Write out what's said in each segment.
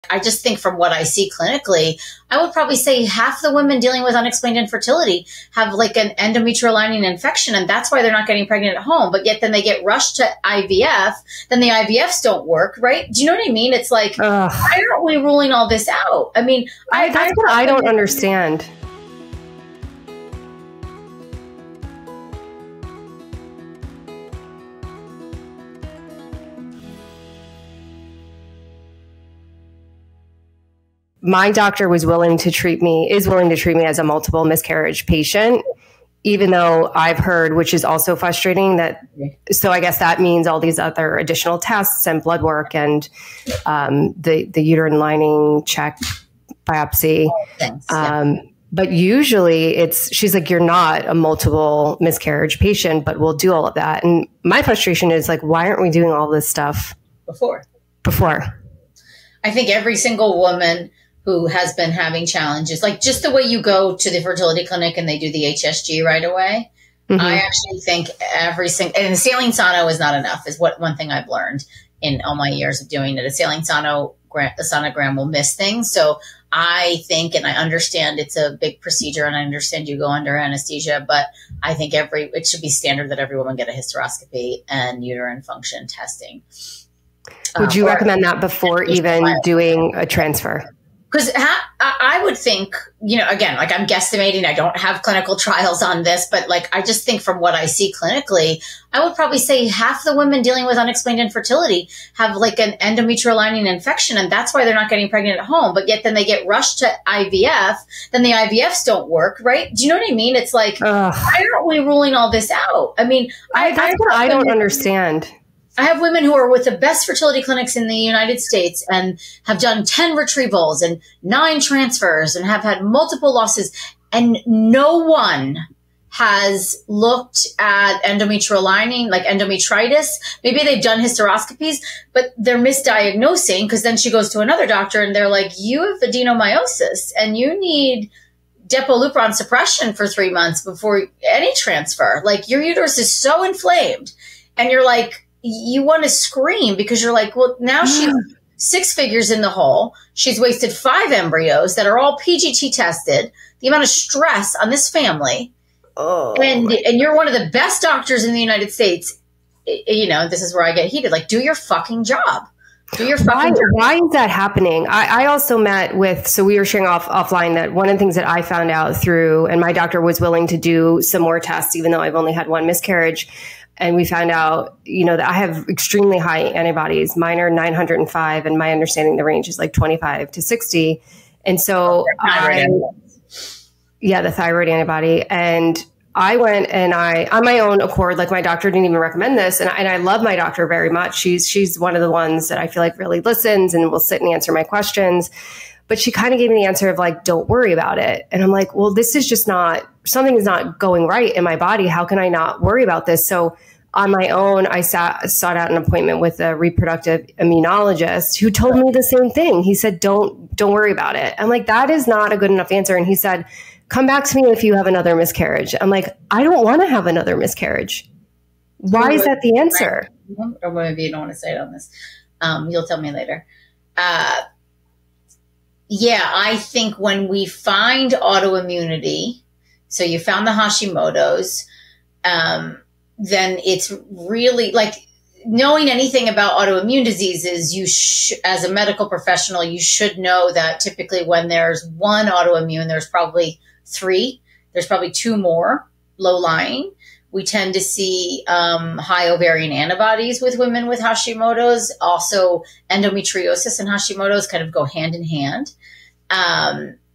I just think from what I see clinically, I would probably say half the women dealing with unexplained infertility have like an endometrial lining infection, and that's why they're not getting pregnant at home. But yet then they get rushed to IVF, then the IVFs don't work, right? Do you know what I mean? It's like, why aren't we ruling all this out? I mean, that's what I don't understand. My doctor is willing to treat me as a multiple miscarriage patient, even though I've heard, which is also frustrating, that, so I guess that means all these other additional tests and blood work and the uterine lining check, biopsy. But usually she's like, you're not a multiple miscarriage patient, but we'll do all of that. And my frustration is like, why aren't we doing all this stuff before? I think every single woman who has been having challenges, like just the way you go to the fertility clinic and they do the HSG right away. Mm-hmm. I actually think and the saline sono is not enough, is one thing I've learned in all my years of doing it. A saline sonogram will miss things. So I think, and I understand it's a big procedure and I understand you go under anesthesia, but I think it should be standard that every woman get a hysteroscopy and uterine function testing. Would you recommend that before even doing a transfer? Because I would think, again, like I'm guesstimating, I don't have clinical trials on this, but like I just think from what I see clinically, I would probably say half the women dealing with unexplained infertility have like an endometrial lining infection, and that's why they're not getting pregnant at home. But yet then they get rushed to IVF, then the IVFs don't work, right? Do you know what I mean? It's like, why aren't we ruling all this out? I mean, that's what I don't understand. I have women who are with the best fertility clinics in the United States and have done 10 retrievals and 9 transfers and have had multiple losses. And no one has looked at endometrial lining, like endometritis. Maybe they've done hysteroscopies, but they're misdiagnosing, because then she goes to another doctor and they're like, you have adenomyosis and you need depolupron suppression for 3 months before any transfer. Like your uterus is so inflamed, and you're like, you want to scream because you're like, well, now she's 6 figures in the hole. She's wasted 5 embryos that are all PGT tested. The amount of stress on this family. And you're one of the best doctors in the United States. This is where I get heated. Like, do your fucking job. Why is that happening? I also met with, so we were sharing offline that one of the things that I found out through, and my doctor was willing to do some more tests, even though I've only had 1 miscarriage. And we found out, that I have extremely high antibodies. Mine are 905, and my understanding the range is like 25 to 60. And so the thyroid antibody. And I went and on my own accord, like my doctor didn't even recommend this. And I love my doctor very much. She's one of the ones that I feel like really listens and will sit and answer my questions. But she kind of gave me the answer of like, don't worry about it. And I'm like, well, this is just something is not going right in my body. How can I not worry about this? So on my own, I sought out an appointment with a reproductive immunologist who told me the same thing. He said, don't worry about it. I'm like, that is not a good enough answer. And he said, come back to me if you have another miscarriage. I'm like, I don't want to have another miscarriage. Why is that the answer? Or maybe you don't want to say it on this. You'll tell me later. I think when we find autoimmunity, so you found the Hashimoto's, then it's really like knowing anything about autoimmune diseases. As a medical professional, you should know that typically when there's 1 autoimmune, there's probably 3. There's probably 2 more low-lying. We tend to see high ovarian antibodies with women with Hashimoto's. Also, endometriosis and Hashimoto's kind of go hand in hand.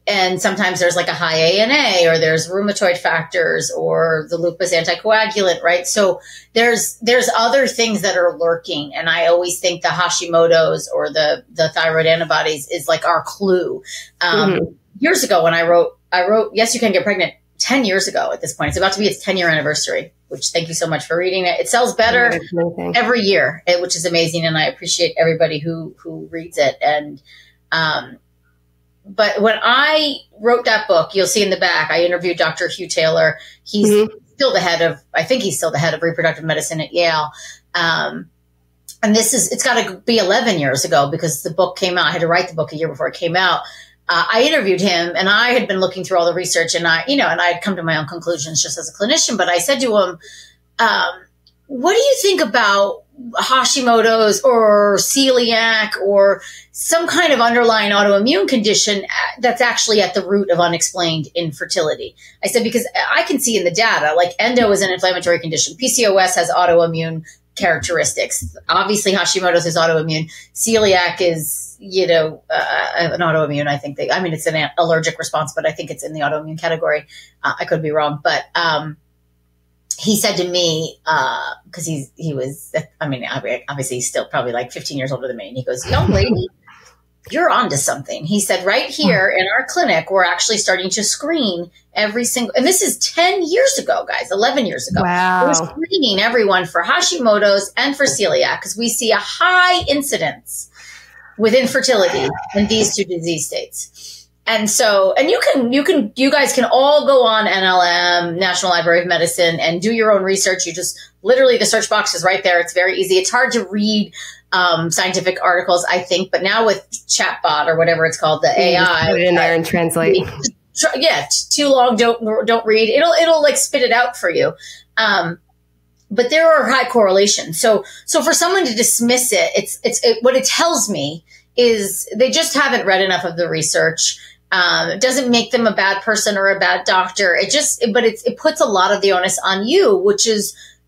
And sometimes there's like a high ANA, or there's rheumatoid factors, or the lupus anticoagulant, right? So there's other things that are lurking. And I always think the Hashimoto's or the thyroid antibodies is like our clue. Years ago when I wrote, Yes, You Can Get Pregnant 10 years ago at this point. It's about to be its 10-year anniversary, which thank you so much for reading it. It sells better every year, which is amazing. And I appreciate everybody who reads it. And, but when I wrote that book, you'll see in the back, I interviewed Dr. Hugh Taylor. He's still the head of reproductive medicine at Yale. And and it's got to be 11 years ago because the book came out. I had to write the book a year before it came out. I interviewed him, and I had been looking through all the research, and I had come to my own conclusions just as a clinician. But I said to him, what do you think about Hashimoto's or celiac or some kind of underlying autoimmune condition that's actually at the root of unexplained infertility? I said, because I can see in the data, like endo is an inflammatory condition. PCOS has autoimmune characteristics. Obviously, Hashimoto's is autoimmune. Celiac is, an autoimmune. I think it's an allergic response, but I think it's in the autoimmune category. I could be wrong, but he said to me, because obviously he's still probably like 15 years older than me. And he goes, young lady, you're onto something. He said, right here in our clinic, we're actually starting to screen every single, and this is 10 years ago, guys, 11 years ago. Wow. We're screening everyone for Hashimoto's and for celiac because we see a high incidence with infertility in these two disease states. And so, and you guys can all go on NLM, National Library of Medicine, and do your own research. You just literally, the search box is right there. It's very easy. It's hard to read scientific articles, I think, but now with chatbot or whatever it's called, the AI, put it in there and translate. Yeah, too long, don't read. It'll like spit it out for you. But there are high correlations. So for someone to dismiss it, what it tells me is they just haven't read enough of the research. It doesn't make them a bad person or a bad doctor. It puts a lot of the onus on you, which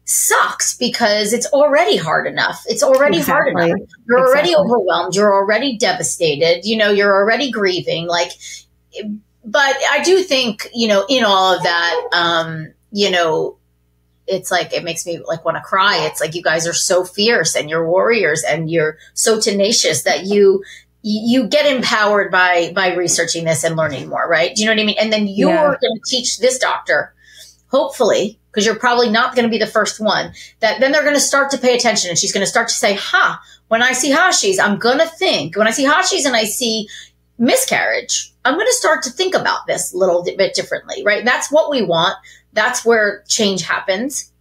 sucks because it's already hard enough. It's already hard enough. You're already overwhelmed. You're already devastated. You're already grieving. But I do think, in all of that, it's like, it makes me like want to cry. It's like, you guys are so fierce and you're warriors and you're so tenacious that you get empowered by researching this and learning more, right? Do you know what I mean? And then you're going to teach this doctor, hopefully, because you're probably not going to be the first one, that then they're going to start to pay attention and she's going to start to say, when I see Hashis, I'm going to think, when I see Hashis and I see miscarriage, I'm going to start to think about this a little bit differently, right? That's what we want. That's where change happens.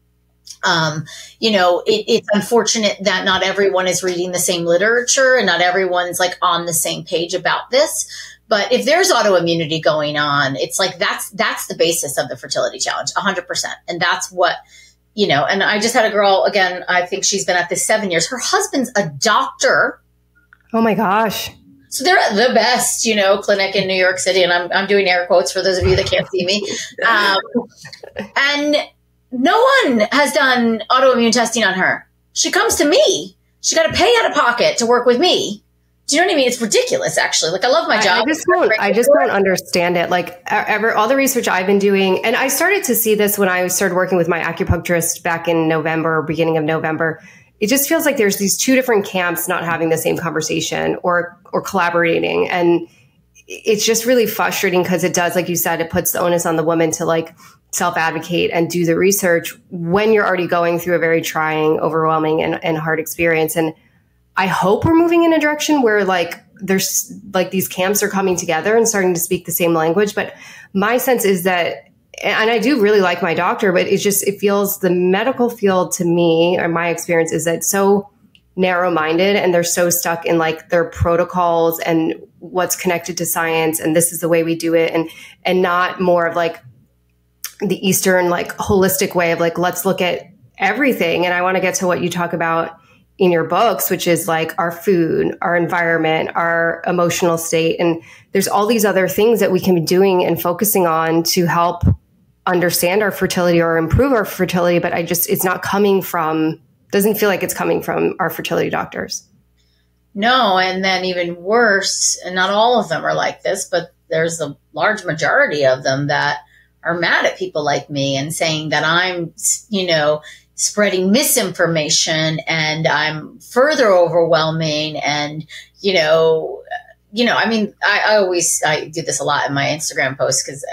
It's unfortunate that not everyone is reading the same literature and not everyone's like on the same page about this. But if there's autoimmunity going on, it's like, that's the basis of the fertility challenge, 100%. And that's what, and I just had a girl, again, I think she's been at this 7 years. Her husband's a doctor. Oh my gosh. So they're at the best, clinic in New York City. And I'm doing air quotes for those of you that can't see me. And no one has done autoimmune testing on her. She comes to me. She got to pay out of pocket to work with me. Do you know what I mean? It's ridiculous, actually. Like, I love my job. I just don't understand it. Like, all the research I've been doing, and I started to see this when I started working with my acupuncturist back in November, beginning of November. It just feels like there's these two different camps not having the same conversation or collaborating. And it's just really frustrating because it does, like you said, it puts the onus on the woman to like self-advocate and do the research when you're already going through a very trying, overwhelming and hard experience. And I hope we're moving in a direction where like there's like these camps are coming together and starting to speak the same language. But my sense is that, and I do really like my doctor, but it feels the medical field to me, or my experience is that it's so narrow-minded and they're so stuck in like their protocols and what's connected to science. And this is the way we do it. And not more of like the Eastern, like holistic way of like, let's look at everything. And I want to get to what you talk about in your books, which is like our food, our environment, our emotional state. And there's all these other things that we can be doing and focusing on to help understand our fertility or improve our fertility. But it's not coming from, doesn't feel like it's coming from our fertility doctors. No. And then even worse, and not all of them are like this, but there's a large majority of them that are mad at people like me and saying that I'm, spreading misinformation and I'm further overwhelming. And, I do this a lot in my Instagram posts because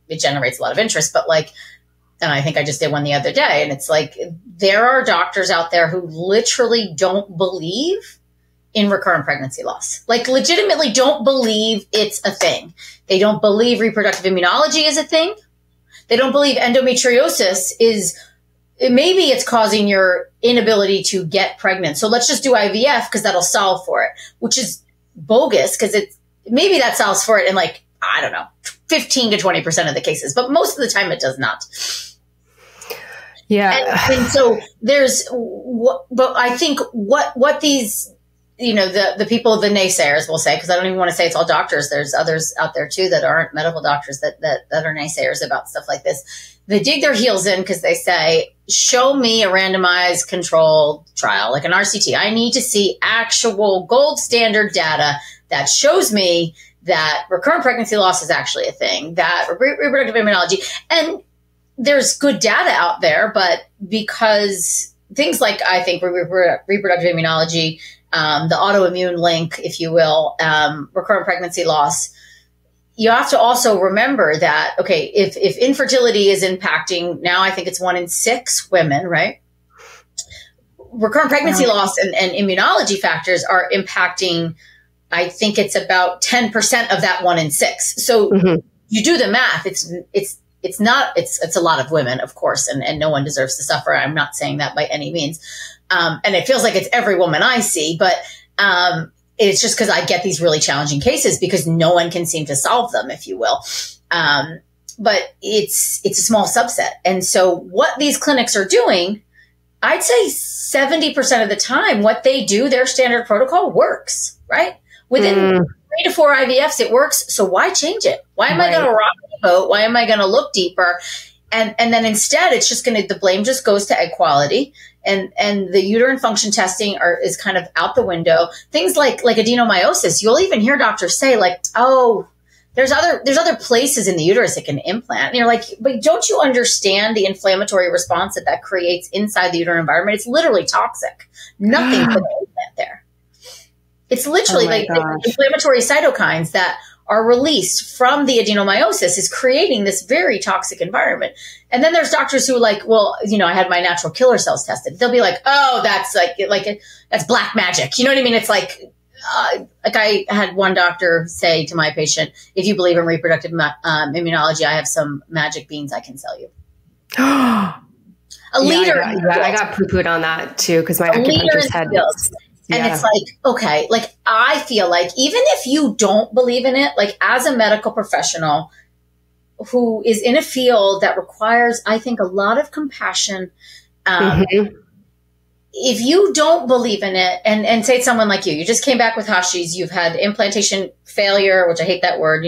it generates a lot of interest, but like, and I think I just did one the other day, and it's like, there are doctors out there who literally don't believe in recurrent pregnancy loss, like legitimately don't believe it's a thing. They don't believe reproductive immunology is a thing. They don't believe endometriosis is maybe it's causing your inability to get pregnant. So let's just do IVF because that'll solve for it, which is bogus because maybe that solves for it in like, I don't know, 15 to 20% of the cases, but most of the time it does not. Yeah. And so but I think what these, the people, the naysayers will say, because I don't even want to say it's all doctors. There's others out there too that aren't medical doctors that are naysayers about stuff like this. They dig their heels in because they say, show me a randomized controlled trial, like an RCT. I need to see actual gold standard data that shows me that recurrent pregnancy loss is actually a thing, that reproductive immunology. And there's good data out there, but because things like, I think, reproductive immunology, the autoimmune link, if you will, recurrent pregnancy loss, you have to also remember that, okay, if infertility is impacting, now I think it's 1 in 6 women, right? Recurrent pregnancy loss and immunology factors are impacting, I think it's about 10% of that 1 in 6. So you do the math. It's a lot of women, of course, and no one deserves to suffer. I'm not saying that by any means. And it feels like it's every woman I see, but, it's just because I get these really challenging cases because no one can seem to solve them, if you will. But it's a small subset. And so what these clinics are doing, I'd say 70% of the time, what they do, their standard protocol works, right? Within 3 to 4 IVFs, it works. So why change it? Why am I going to rock the boat? Why am I going to look deeper? And then instead, it's just the blame just goes to egg quality. And the uterine function testing is kind of out the window. Things like adenomyosis, you'll even hear doctors say like, oh, there's other places in the uterus that can implant. And you're like, but don't you understand the inflammatory response that creates inside the uterine environment? It's literally toxic. Nothing can implant there. It's literally the inflammatory cytokines that are released from the adenomyosis is creating this very toxic environment. And then there's doctors who are like, well, I had my natural killer cells tested. They'll be like, oh, that's that's black magic. You know what I mean? It's like I had one doctor say to my patient, if you believe in reproductive immunology, I have some magic beans I can sell you. A leader. I got poo-pooed on that too, because my acupuncturist had this. And it's like, okay, like I feel like even if you don't believe in it, like as a medical professional who is in a field that requires, I think, a lot of compassion, if you don't believe in it, and say someone like you just came back with Hashi's, you've had implantation failure, which I hate that word,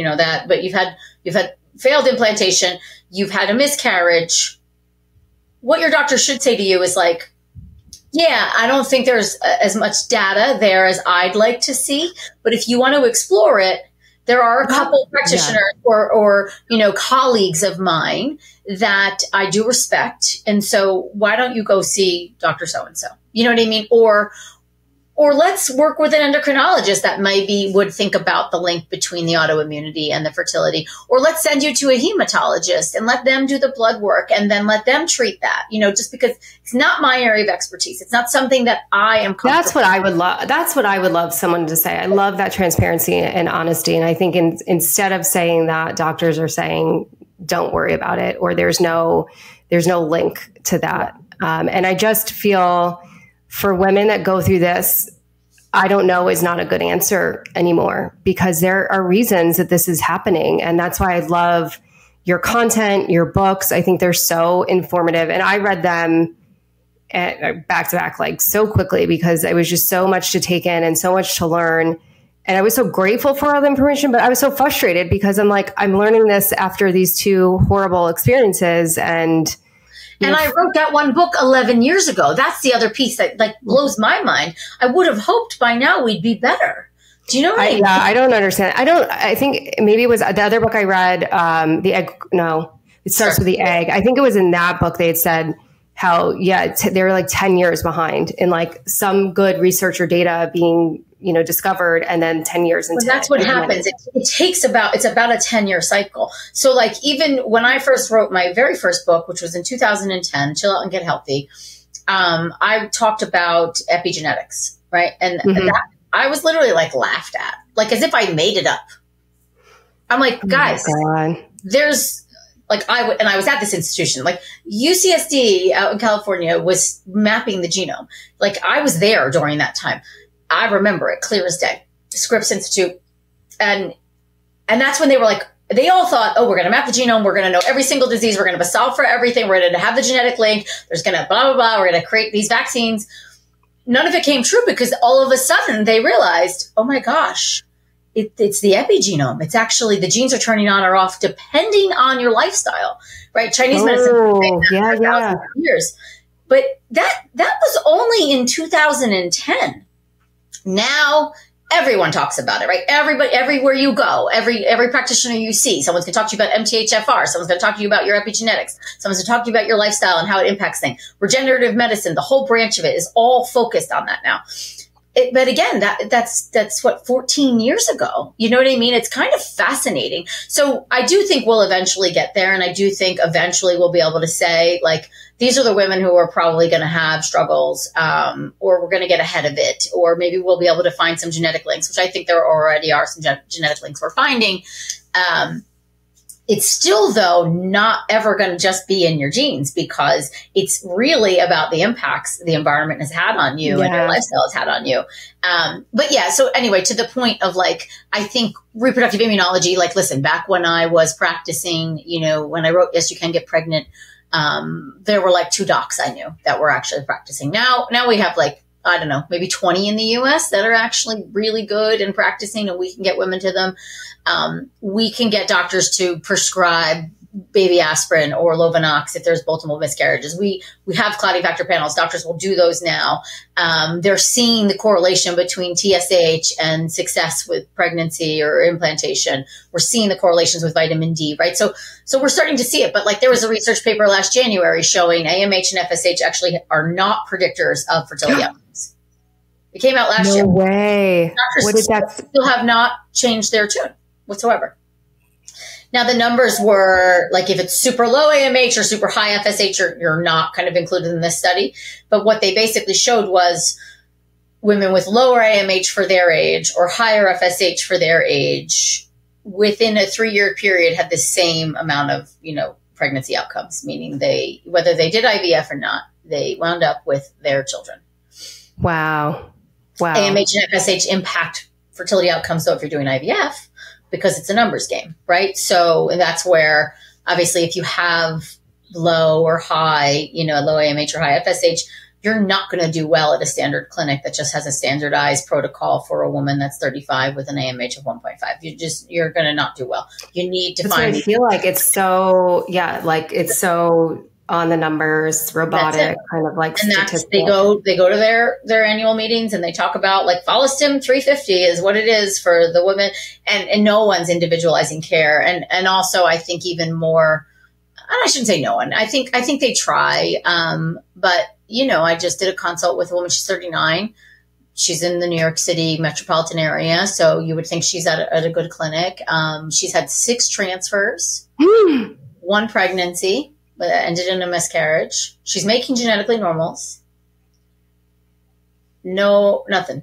but you've had failed implantation, you've had a miscarriage. What your doctor should say to you is like, yeah, I don't think there's as much data there as I'd like to see. But if you want to explore it, there are a couple practitioners or colleagues of mine that I do respect. And so why don't you go see Dr. So-and-so? You know what I mean? Or let's work with an endocrinologist that maybe would think about the link between the autoimmunity and the fertility. Or let's send you to a hematologist and let them do the blood work and then let them treat that, just because it's not my area of expertise. It's not something that I am comfortable. That's what I would love. That's what I would love someone to say. I love that transparency and honesty. And I think instead of saying that, doctors are saying, don't worry about it, or there's no link to that. And I just feel for women that go through this, I don't know is not a good answer anymore, because there are reasons that this is happening. And that's why I love your content, your books. I think they're so informative. And I read them back to back, like so quickly, because it was just so much to take in and so much to learn. And I was so grateful for all the information, but I was so frustrated because I'm like, I'm learning this after these 2 horrible experiences. And I wrote that one book 11 years ago. That's the other piece that blows my mind. I would have hoped by now we'd be better. Do you know what I mean? I don't understand. I think maybe it was the other book I read, the egg. No, it starts with the egg. I think it was in that book they had said how, they were like 10 years behind in like some good research or data being, discovered, and then 10 years into that's what happens. It's about a 10-year cycle. So like even when I first wrote my very first book, which was in 2010, Chill Out and Get Healthy, I talked about epigenetics, right? And that, I was literally like laughed at, like as if I made it up. I'm like, guys, there's and I was at this institution, like UCSD out in California was mapping the genome. Like I was there during that time. I remember it clear as day. Scripps Institute. And that's when they were like, they all thought, oh, we're going to map the genome. We're going to know every single disease. We're going to solve for everything. We're going to have the genetic link. There's going to blah, blah, blah. We're going to create these vaccines. None of it came true because all of a sudden they realized, oh my gosh, it's the epigenome. It's actually the genes are turning on or off depending on your lifestyle, right? Chinese medicine for thousands of years. But that was only in 2010. Now everyone talks about it, right? Everybody, everywhere you go, every practitioner you see, someone's going to talk to you about MTHFR. Someone's going to talk to you about your epigenetics. Someone's going to talk to you about your lifestyle and how it impacts things. Regenerative medicine, the whole branch of it is all focused on that now. But again, that's what, 14 years ago. You know what I mean? It's kind of fascinating. So I do think we'll eventually get there. And I do think eventually we'll be able to say, like, these are the women who are probably going to have struggles, or we're going to get ahead of it, or maybe we'll be able to find some genetic links, which I think there already are some genetic links we're finding. It's still, though, not ever going to just be in your genes because it's really about the impacts the environment has had on you and your lifestyle has had on you. But yeah, so anyway, to the point of like, I think reproductive immunology, like, listen, back when I was practicing, you know, when I wrote Yes, You Can Get Pregnant, there were like 2 docs I knew that were actually practicing. Now we have like, I don't know, maybe 20 in the US that are actually really good and practicing, and we can get women to them. We can get doctors to prescribe baby aspirin or Lovenox if there's multiple miscarriages. We have clotting factor panels. Doctors will do those now. They're seeing the correlation between TSH and success with pregnancy or implantation. We're seeing the correlations with vitamin D, right? So we're starting to see it. But like there was a research paper last January showing AMH and FSH actually are not predictors of fertility outcomes. It came out last year. No way. Doctors still have not changed their tune whatsoever. Now, the numbers were like if it's super low AMH or super high FSH, you're not kind of included in this study. But what they basically showed was women with lower AMH for their age or higher FSH for their age within a 3-year period had the same amount of, you know, pregnancy outcomes, meaning whether they did IVF or not, they wound up with their children. Wow. AMH and FSH impact fertility outcomes, though, if you're doing IVF, because it's a numbers game, right? So and that's where, obviously, if you have low or high, you know, low AMH or high FSH, you're not going to do well at a standard clinic that just has a standardized protocol for a woman that's 35 with an AMH of 1.5. You're going to not do well. You need to find. I feel like it's so, it's so on the numbers, robotic, kind of like and that's, they go to their annual meetings and they talk about like Follistim 350 is what it is for the women, and no one's individualizing care. And also I think even more, I shouldn't say no one, I think they try. But you know, I just did a consult with a woman, she's 39. She's in the New York City metropolitan area. So you would think she's at a good clinic. She's had 6 transfers, 1 pregnancy, but that ended in a miscarriage. She's making genetically normals. No, nothing.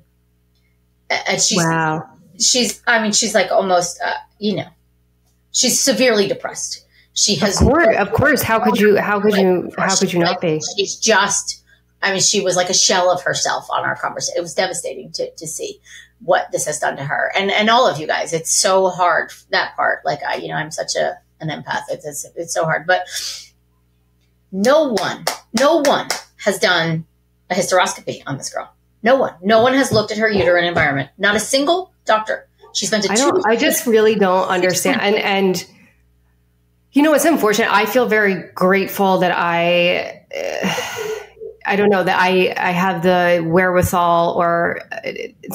And she's like almost, you know, she's severely depressed. She has, of course. How could you not be? She's just, she was like a shell of herself on our conversation. It was devastating to see what this has done to her. And all of you guys, it's so hard, that part. Like I'm such an empath. It's so hard, but no one has done a hysteroscopy on this girl. No one has looked at her uterine environment. Not a single doctor. She spent I just really don't understand. And you know, it's unfortunate. I feel very grateful that I don't know, that I have the wherewithal or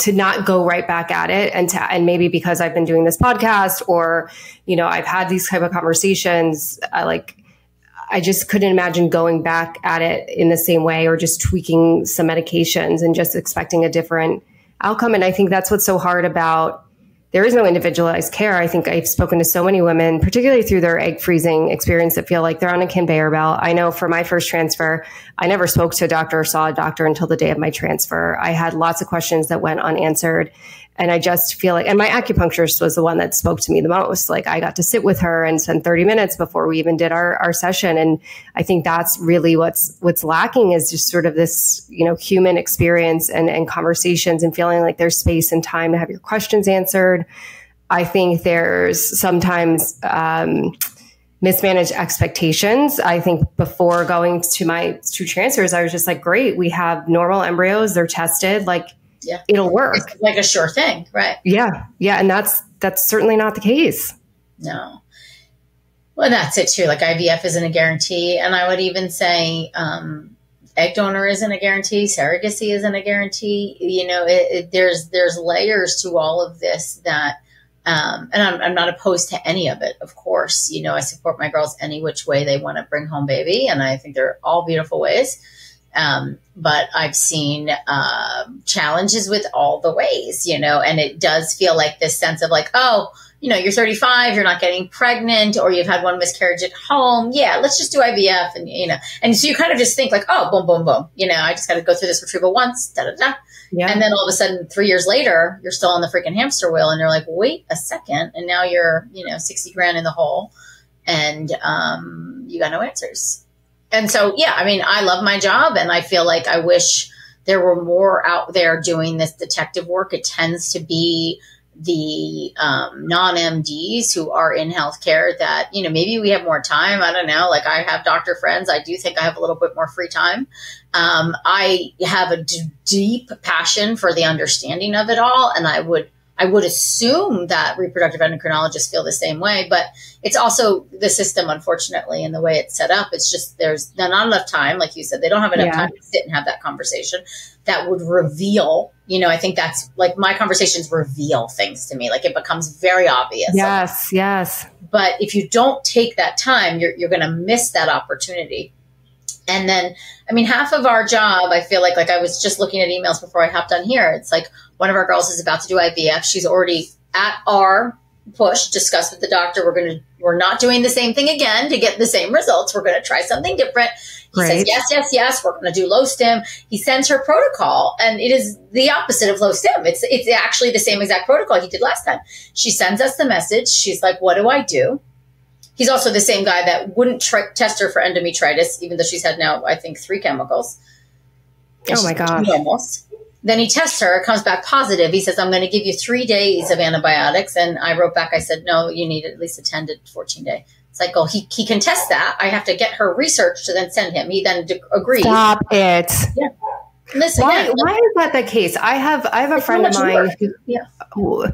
to not go right back at it. And maybe because I've been doing this podcast or, you know, I've had these type of conversations, I just couldn't imagine going back at it in the same way or just tweaking some medications and just expecting a different outcome. And I think that's what's so hard about, there is no individualized care. I think I've spoken to so many women, particularly through their egg freezing experience, that feel like they're on a conveyor belt. I know for my first transfer, I never spoke to a doctor or saw a doctor until the day of my transfer. I had lots of questions that went unanswered. And I just feel like, and my acupuncturist was the one that spoke to me the most. Like I got to sit with her and spend 30 minutes before we even did our session. And I think that's really what's lacking is just sort of this, human experience and conversations and feeling like there's space and time to have your questions answered. I think there's sometimes, mismanaged expectations. I think before going to my 2 transfers, I was just like, great, we have normal embryos. They're tested. Like, yeah, it'll work. It's like a sure thing, right? Yeah. Yeah. And that's certainly not the case. No. Well, that's it too. Like IVF isn't a guarantee. And I would even say, egg donor isn't a guarantee. Surrogacy isn't a guarantee. There's layers to all of this that, and I'm not opposed to any of it, of course. I support my girls any which way they want to bring home baby. And I think they're all beautiful ways. But I've seen challenges with all the ways, and it does feel like this sense of like, oh, you're 35, you're not getting pregnant, or you've had one miscarriage at home. Yeah, let's just do IVF. And so you kind of just think like, oh, boom, boom, boom. I just got to go through this retrieval once, da, da, da. Yeah. And then all of a sudden, 3 years later, you're still on the freaking hamster wheel and you're like, wait a second. And now you're, 60 grand in the hole and you got no answers. And so, yeah, I love my job and I feel like I wish there were more out there doing this detective work. It tends to be the non-MDs who are in healthcare that, maybe we have more time. I don't know. Like I have doctor friends. I do think I have a little bit more free time. I have a deep passion for the understanding of it all. And I would assume that reproductive endocrinologists feel the same way, but it's also the system, unfortunately, and the way it's set up. It's just, there's not enough time. Like you said, they don't have enough time to sit and have that conversation that would reveal, I think that's like my conversations reveal things to me. Like it becomes very obvious. Yes. Yes. But if you don't take that time, you're going to miss that opportunity. And then, half of our job, I feel like I was just looking at emails before I hopped on here. It's like one of our girls is about to do IVF. She's already at our push, discussed with the doctor. We're not doing the same thing again to get the same results. We're going to try something different. He says, yes. We're going to do low stim. He sends her protocol and it is the opposite of low stim. It's actually the same exact protocol he did last time. She sends us the message. She's like, what do I do? He's also the same guy that wouldn't test her for endometriosis, even though she's had now, I think, 3 chemicals. Oh my gosh. Almost. Then he tests her, it comes back positive. He says, I'm going to give you 3 days of antibiotics. And I wrote back, I said, no, you need at least a 10 to 14 day. It's like, oh, he can test that. I have to get her research to then send him. He then agrees. Stop it. Yeah. Listen, why is that the case? I have a friend of mine who,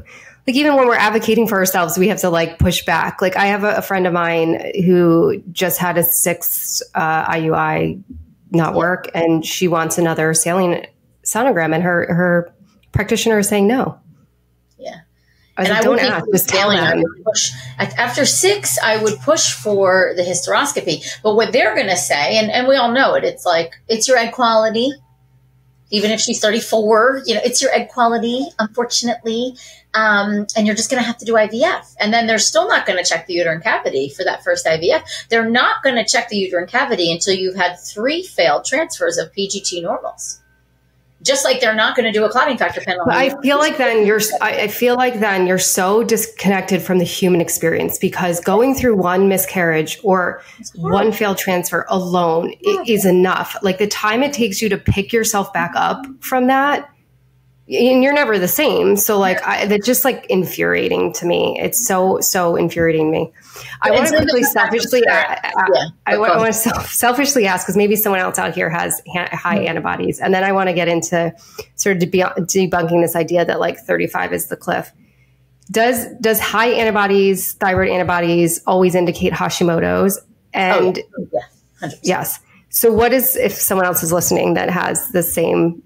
like even when we're advocating for ourselves, we have to like push back. Like I have a friend of mine who just had a 6th IUI not work, and she wants another saline sonogram, and her practitioner is saying no. Yeah, I was like, don't ask, just tell them. After 6, I would push for the hysteroscopy, but what they're going to say, and we all know it, it's like it's your egg quality. Even if she's 34, it's your egg quality, unfortunately. And you're just going to have to do IVF. And then they're still not going to check the uterine cavity for that first IVF. They're not going to check the uterine cavity until you've had 3 failed transfers of PGT normals. Just like they're not going to do a clotting factor panel. But I feel like then you're so disconnected from the human experience, because going through one miscarriage or one failed transfer alone is enough. Like the time it takes you to pick yourself back up from that, and you're never the same. So like that's just like infuriating to me. It's so infuriating to me. I want to quickly selfishly selfishly ask, because maybe someone else out here has high antibodies. And then I want to get into sort of debunking this idea that like 35 is the cliff. Does high antibodies, thyroid antibodies, always indicate Hashimoto's? And yes. So what is, if someone else is listening that has the same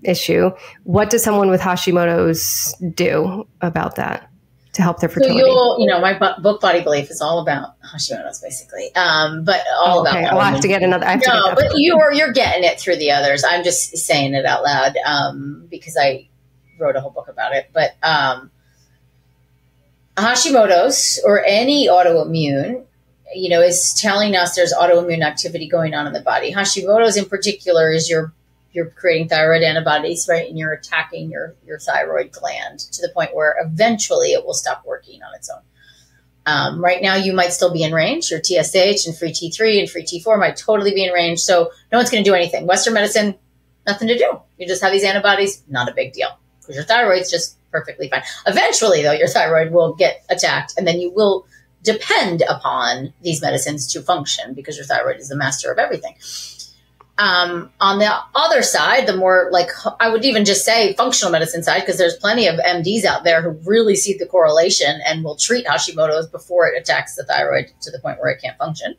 issue, what does someone with Hashimoto's do about that to help their fertility? So my book Body Belief is all about Hashimoto's basically, but all about. I'll have to get another. But you're getting it through the others. I'm just saying it out loud because I wrote a whole book about it. But Hashimoto's or any autoimmune, is telling us there's autoimmune activity going on in the body. Hashimoto's in particular is your you're creating thyroid antibodies, right? And you're attacking your thyroid gland to the point where eventually it will stop working on its own. Right now, you might still be in range. Your TSH and free T3 and free T4 might totally be in range. So no one's going to do anything. Western medicine, nothing to do. You just have these antibodies, not a big deal, because your thyroid's just perfectly fine. Eventually, though, your thyroid will get attacked, and then you will depend upon these medicines to function, because your thyroid is the master of everything. On the other side, the more, like, I would even just say functional medicine side, because there's plenty of MDs out there who really see the correlation and will treat Hashimoto's before it attacks the thyroid to the point where it can't function.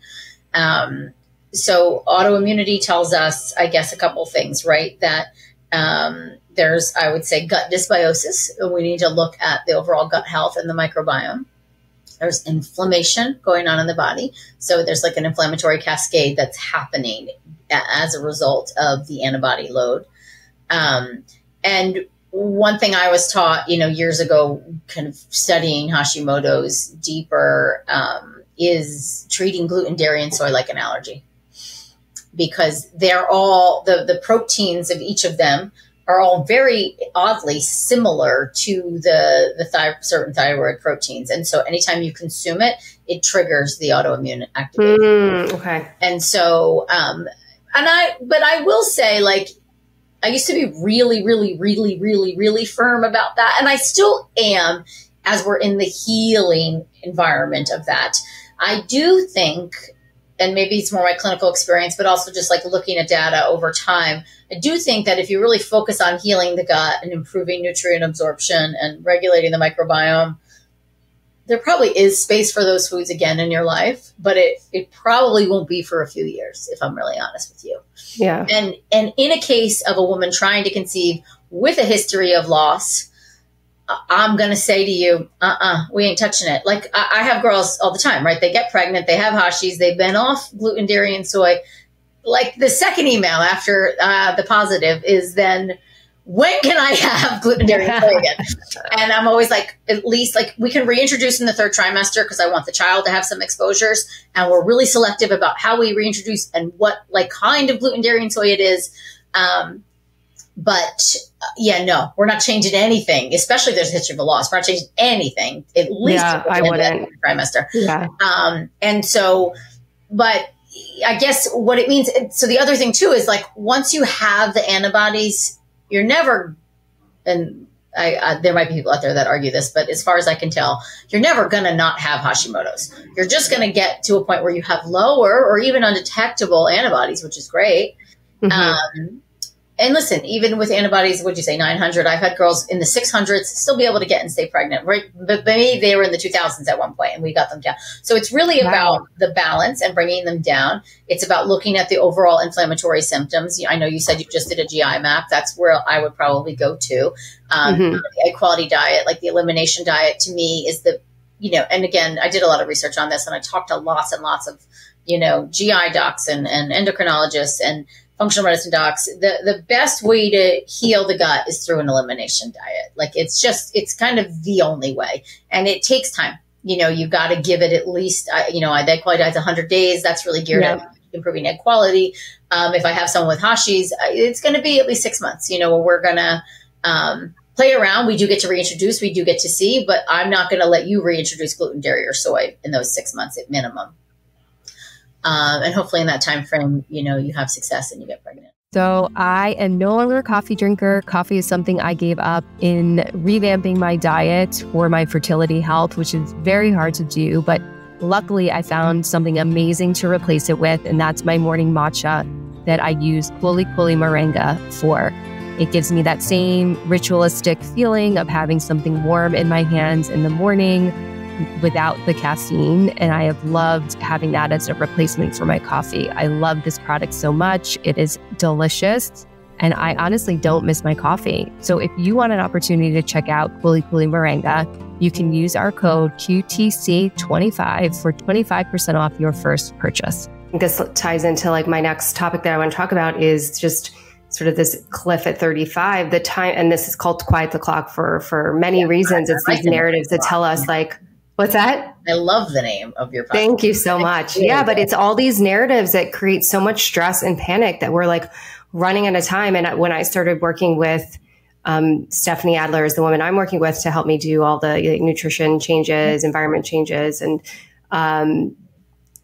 So autoimmunity tells us, I guess, a couple things, right? That there's, I would say, gut dysbiosis. We need to look at the overall gut health and the microbiome. There's inflammation going on in the body. So there's like an inflammatory cascade that's happening as a result of the antibody load. And one thing I was taught, years ago, kind of studying Hashimoto's deeper, is treating gluten, dairy, and soy like an allergy. Because they're all, the proteins of each of them are all very oddly similar to the certain thyroid proteins. And so anytime you consume it, it triggers the autoimmune activation. Okay. And so, but I will say, like, I used to be really, really, really, really, really firm about that. And I still am, as we're in the healing environment of that. I do think, and maybe it's more my clinical experience, but also just like looking at data over time, I do think that if you really focus on healing the gut and improving nutrient absorption and regulating the microbiome, there probably is space for those foods again in your life, but it probably won't be for a few years, if I'm really honest with you. Yeah. And in a case of a woman trying to conceive with a history of loss, I'm going to say to you, we ain't touching it. Like, I have girls all the time, right? They get pregnant, they have Hashis, they've been off gluten, dairy, and soy. Like, the second email after the positive is then, when can I have gluten, dairy, and soy again? And I'm always like, at least, like, we can reintroduce in the third trimester, because I want the child to have some exposures. And we're really selective about how we reintroduce and what, like, kind of gluten, dairy, and soy it is. But yeah, no, we're not changing anything, especially if there's a history of a loss. We're not changing anything, at least I wouldn't. Trimester. Yeah. And so, but I guess what it means, so the other thing too is, like, once you have the antibodies, you're never, and there might be people out there that argue this, but as far as I can tell, you're never going to not have Hashimoto's. You're just going to get to a point where you have lower or even undetectable antibodies, which is great. Mm-hmm. And listen, even with antibodies, what'd you say, 900? I've had girls in the 600s still be able to get and stay pregnant, right? But maybe they were in the 2000s at one point and we got them down. So it's really about the balance and bringing them down. It's about looking at the overall inflammatory symptoms. I know you said you just did a GI map. That's where I would probably go to. The egg quality diet, like the elimination diet, to me is the, and again, I did a lot of research on this and I talked to lots and lots of, GI docs and endocrinologists and functional medicine docs. The best way to heal the gut is through an elimination diet. Like, it's kind of the only way. And it takes time. You got to give it at least, egg quality diet's 100 days. That's really geared at improving egg quality. If I have someone with Hashis, it's going to be at least 6 months, where we're going to play around. We do get to reintroduce, we do get to see, but I'm not going to let you reintroduce gluten, dairy, or soy in those 6 months at minimum. And hopefully in that time frame, you have success and you get pregnant. So I am no longer a coffee drinker. Coffee is something I gave up in revamping my diet for my fertility health, which is very hard to do. But luckily, I found something amazing to replace it with, and that's my morning matcha that I use Kuli Moringa for. It gives me that same ritualistic feeling of having something warm in my hands in the morning without the caffeine, and I have loved having that as a replacement for my coffee. I love this product so much. It is delicious, and I honestly don't miss my coffee. So if you want an opportunity to check out Kuli Moringa, you can use our code QTC25 for 25% off your first purchase. This ties into like my next topic that I want to talk about is just sort of this cliff at 35, the time, and this is called Quiet the Clock for many reasons. It's these narratives that tell us like, what's that? I love the name of your podcast. Thank you so much. Yeah, but it's all these narratives that create so much stress and panic that we're like, running at a time. And when I started working with Stephanie Adler is the woman I'm working with to help me do all the nutrition changes, environment changes. And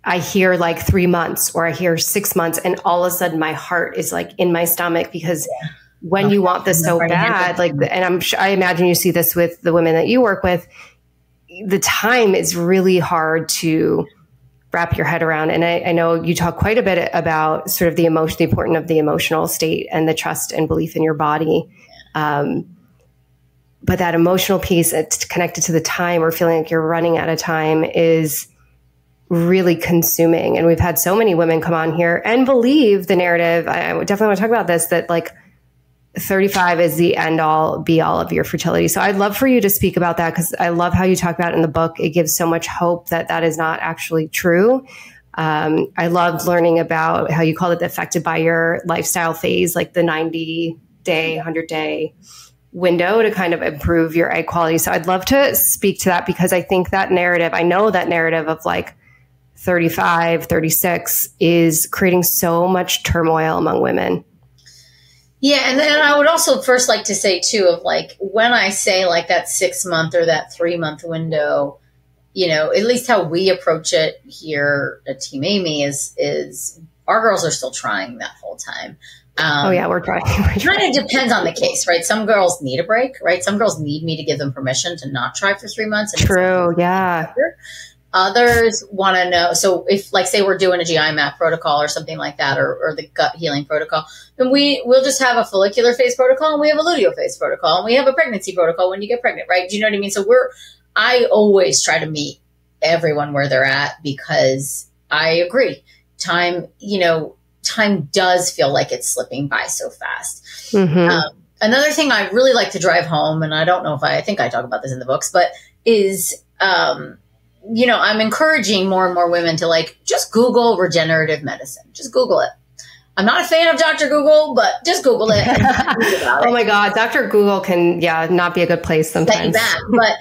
I hear like 3 months or I hear 6 months, and all of a sudden my heart is like in my stomach, because when you want this so bad, like, and I imagine you see this with the women that you work with, the time is really hard to wrap your head around. And I know you talk quite a bit about sort of the importance of the emotional state and the trust and belief in your body. But that emotional piece, it's connected to the time or feeling like you're running out of time, is really consuming. And we've had so many women come on here and believe the narrative. I definitely want to talk about this, that like 35 is the end all be all of your fertility. So I'd love for you to speak about that, because I love how you talk about it in the book. It gives so much hope that that is not actually true. I loved learning about how you call it affected by your lifestyle phase, like the 90-day, 100-day window to kind of improve your egg quality. So I'd love to speak to that, because I think that narrative, I know that narrative of like 35, 36 is creating so much turmoil among women. Yeah. And then I would also first like to say too, of like, when I say like that 6 month or that 3 month window, you know, at least how we approach it here at Team Aimee is our girls are still trying that whole time. Oh yeah, we're trying. It kind of depends on the case, right? Some girls need a break, right? Some girls need me to give them permission to not try for 3 months. And true. Yeah. Others want to know. So if, like, say we're doing a GI map protocol or something like that, or the gut healing protocol, then we'll just have a follicular phase protocol, and we have a luteal phase protocol, and we have a pregnancy protocol when you get pregnant, right? Do you know what I mean? So I always try to meet everyone where they're at, because I agree. Time does feel like it's slipping by so fast. Mm-hmm. Another thing I really like to drive home, and I don't know if I think I talk about this in the books, but is, I'm encouraging more and more women to like, just Google regenerative medicine. Just Google it. I'm not a fan of Dr. Google, but just Google it. Oh my God. Dr. Google can, not be a good place sometimes. But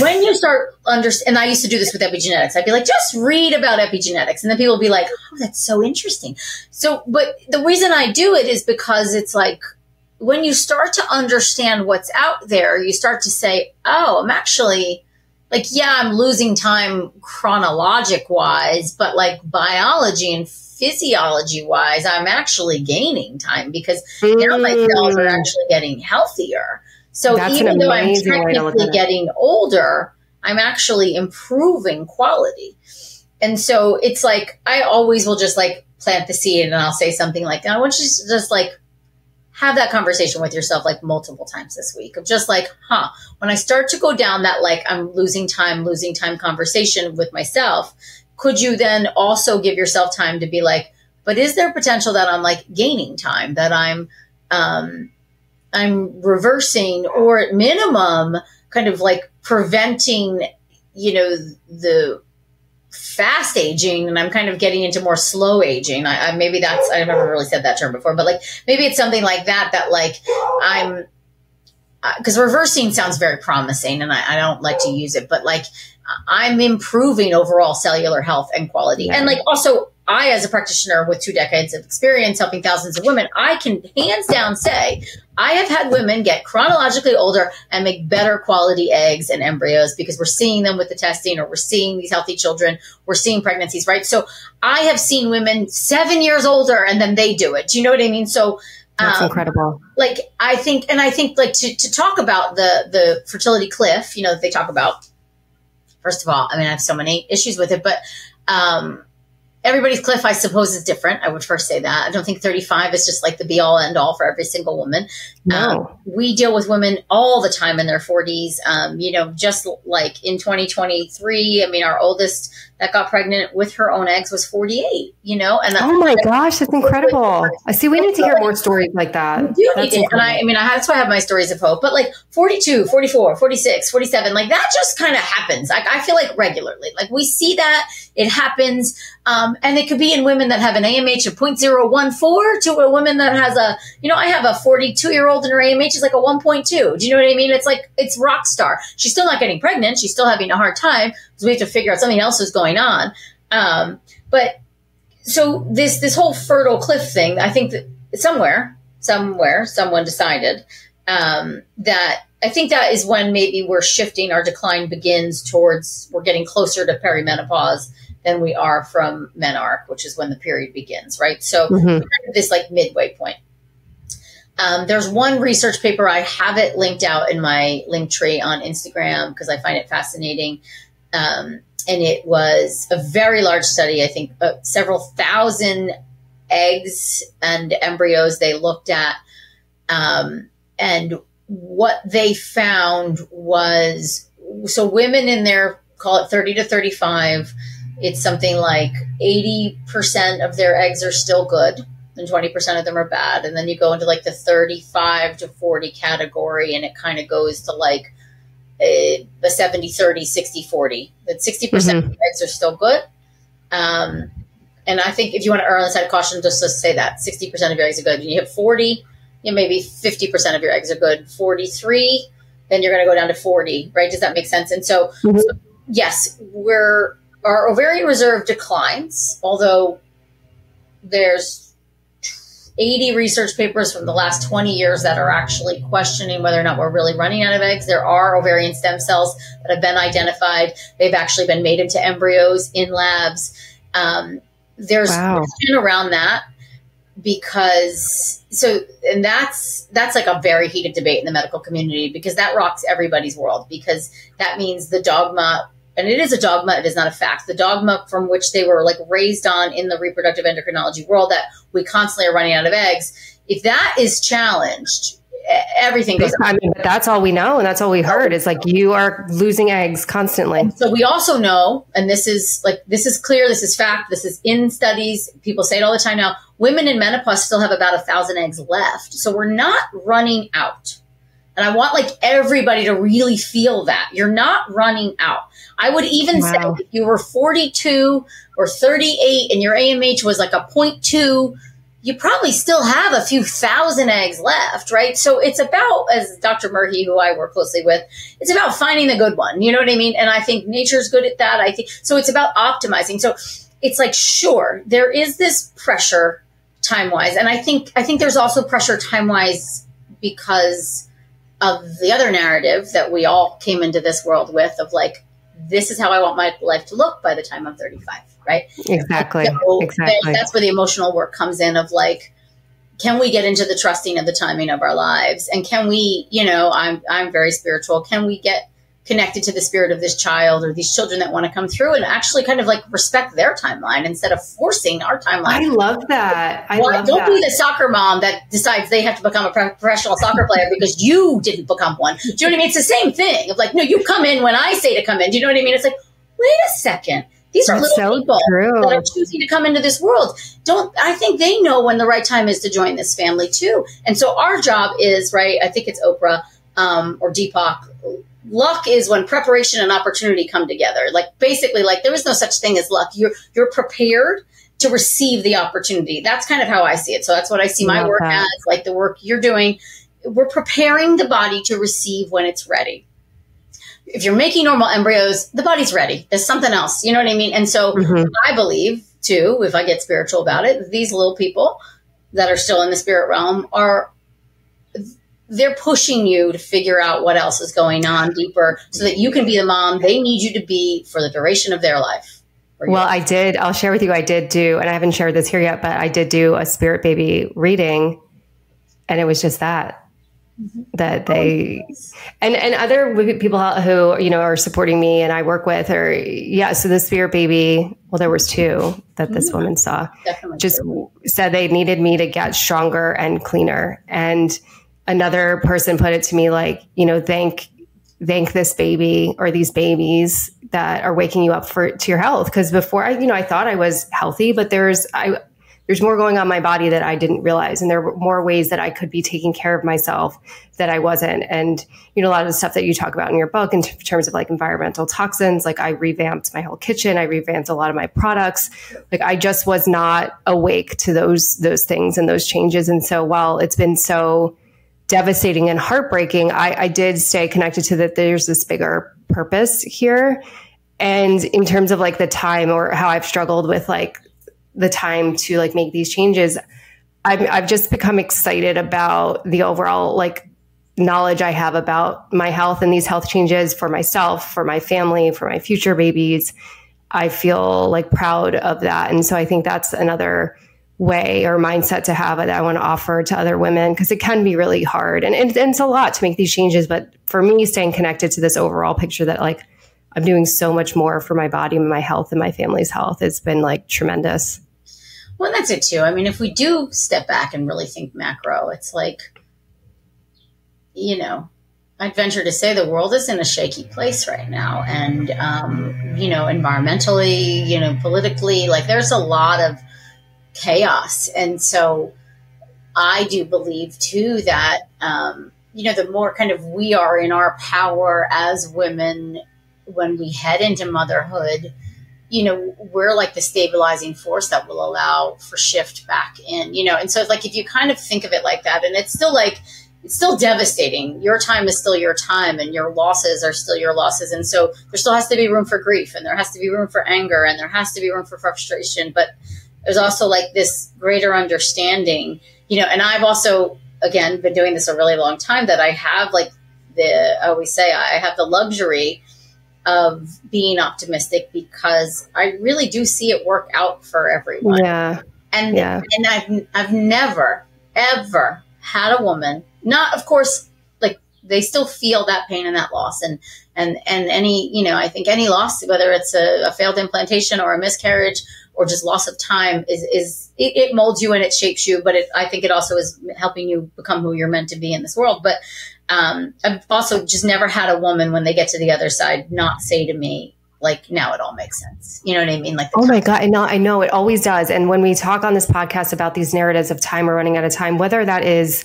when you start and I used to do this with epigenetics, I'd be like, just read about epigenetics. And then people would be like, oh, that's so interesting. So, but the reason I do it is because it's like, when you start to understand what's out there, you start to say, oh, I'm actually like, I'm losing time chronologic wise, but like biology and physiology wise, I'm actually gaining time, because now my cells are actually getting healthier. So even though I'm technically getting older, I'm actually improving quality. And so it's like, I always will just like plant the seed, and I'll say something like, I want you to just like have that conversation with yourself like multiple times this week of just like, when I start to go down that, like, I'm losing time conversation with myself, could you then also give yourself time to be like, but is there potential that I'm like gaining time, that I'm reversing, or at minimum kind of like preventing, the fast aging, and I'm kind of getting into more slow aging. I've never really said that term before, but like maybe it's something like that like because reversing sounds very promising, and I don't like to use it, but like I'm improving overall cellular health and quality. Yeah. And like also, I, as a practitioner with 2 decades of experience helping thousands of women, I can hands down say I have had women get chronologically older and make better quality eggs and embryos, because we're seeing them with the testing, or we're seeing these healthy children, we're seeing pregnancies, right? So I have seen women 7 years older, and then they do it. Do you know what I mean? So that's incredible. Like, I think like to talk about the fertility cliff, that they talk about, first of all, I mean, I have so many issues with it, but everybody's cliff, I suppose, is different. I would first say that. I don't think 35 is just like the be all end all for every single woman. No. We deal with women all the time in their 40s. Just like in 2023, I mean, our oldest that got pregnant with her own eggs was 48, and oh my gosh, that's incredible. I see. We need to hear more stories like that. We do need it. And that's why I have my stories of hope, but like 42, 44, 46, 47, like that just kind of happens. Like, I feel like regularly, like we see that it happens. And it could be in women that have an AMH of 0.014 to a woman that has I have a 42-year-old and her AMH is like a 1.2. Do you know what I mean? It's like, it's rock star. She's still not getting pregnant. She's still having a hard time, because we have to figure out something else is going on. But so this whole fertile cliff thing, I think that someone decided that I think that is when maybe we're shifting, our decline begins towards, we're getting closer to perimenopause than we are from menarche, which is when the period begins, right? So this like midway point. There's one research paper, I have it linked out in my link tree on Instagram because I find it fascinating. And it was a very large study, I think several thousand eggs and embryos they looked at. And what they found was, so women in their, call it 30 to 35, it's something like 80% of their eggs are still good and 20% of them are bad. And then you go into like the 35 to 40 category, and it kind of goes to like a 70, 30, 60, 40. That 60% of the eggs are still good. And I think if you want to err on the side of caution, just say that 60% of your eggs are good. And you hit 40, maybe 50% of your eggs are good. 43, then you're going to go down to 40, right? Does that make sense? And so, so yes, our ovarian reserve declines, although there's 80 research papers from the last 20 years that are actually questioning whether or not we're really running out of eggs. There are ovarian stem cells that have been identified. They've actually been made into embryos in labs. There's question around that because, and that's like a very heated debate in the medical community because that rocks everybody's world, because that means the dogma, and it is a dogma, it is not a fact, the dogma from which they were like raised on in the reproductive endocrinology world, that we constantly are running out of eggs. If that is challenged, everything goes. I mean, but that's all we know, and that's all we heard is like you are losing eggs constantly. And so we also know, and this is clear, this is fact, this is in studies. People say it all the time now. Women in menopause still have about 1,000 eggs left, so we're not running out. And I want like everybody to really feel that you're not running out. I would even say if you were 42 or 38 and your AMH was like a 0.2, you probably still have a few thousand eggs left, right? So it's about, as Dr. Murphy, who I work closely with, it's about finding the good one. You know what I mean? And I think nature's good at that. I think so. It's about optimizing. So it's like, sure, there is this pressure time-wise, and I think there's also pressure time-wise because of the other narrative that we all came into this world with of like, this is how I want my life to look by the time I'm 35, right? Exactly. So exactly. That's where the emotional work comes in of like, can we get into the trusting of the timing of our lives? And can we, I'm very spiritual. Can we get connected to the spirit of this child or these children that want to come through and actually kind of like respect their timeline instead of forcing our timeline? I love that. Don't be the soccer mom that decides they have to become a professional soccer player because you didn't become one. Do you know what I mean? It's the same thing of like, no, you come in when I say to come in. Do you know what I mean? It's like, wait a second. These are little people that are choosing to come into this world. I think they know when the right time is to join this family too. And so our job is, right, I think it's Oprah or Deepak, luck is when preparation and opportunity come together. Like basically, like there is no such thing as luck. You're prepared to receive the opportunity. That's kind of how I see it. So that's what I see my work as, like the work you're doing. We're preparing the body to receive when it's ready. If you're making normal embryos, the body's ready. There's something else. You know what I mean? And so I believe too, if I get spiritual about it, these little people that are still in the spirit realm they're pushing you to figure out what else is going on deeper so that you can be the mom they need you to be for the duration of their life. Well, I'll share with you, I did do, and I haven't shared this here yet, but I did do a spirit baby reading, and it was just that they, and other people who, are supporting me and I work with so the spirit baby, well, there was two that this woman saw, just said they needed me to get stronger and cleaner. And another person put it to me like, thank this baby or these babies that are waking you up to your health. Because before I thought I was healthy, but there's more going on in my body that I didn't realize. And there were more ways that I could be taking care of myself that I wasn't. And, a lot of the stuff that you talk about in your book in terms of like environmental toxins, like I revamped my whole kitchen. I revamped a lot of my products. Like I just was not awake to those things and those changes. And so while it's been so devastating and heartbreaking, I did stay connected to that there's this bigger purpose here. And in terms of like the time or how I've struggled with like the time to like make these changes, I've just become excited about the overall like knowledge I have about my health and these health changes for myself, for my family, for my future babies. I feel like proud of that. And so I think that's another way or mindset to have that I want to offer to other women, because it can be really hard. And it's a lot to make these changes. But for me, staying connected to this overall picture that like I'm doing so much more for my body and my health and my family's health, it's been like tremendous. Well, that's it too. I mean, if we do step back and really think macro, it's like, you know, I'd venture to say the world is in a shaky place right now. And, you know, environmentally, you know, politically, like there's a lot of chaos. And so I do believe too that, you know, the more kind of we are in our power as women when we head into motherhood, you know, we're like the stabilizing force that will allow for shift back in, you know. And so like if you kind of think of it like that, and it's still like, it's still devastating. Your time is still your time and your losses are still your losses. And so there still has to be room for grief, and there has to be room for anger, and there has to be room for frustration. But there's also like this greater understanding, you know. And I've also, again, been doing this a really long time, that I have like I always say I have the luxury of being optimistic, because I really do see it work out for everyone. Yeah. And I've never, ever had a woman, not, of course, like they still feel that pain and that loss, and any, you know, I think any loss, whether it's a failed implantation or a miscarriage or just loss of time, it molds you and it shapes you. But I think it also is helping you become who you're meant to be in this world. But I've also just never had a woman, when they get to the other side, not say to me, like, now it all makes sense. You know what I mean? Like, oh my God. I know it always does. And when we talk on this podcast about these narratives of time or running out of time, whether that is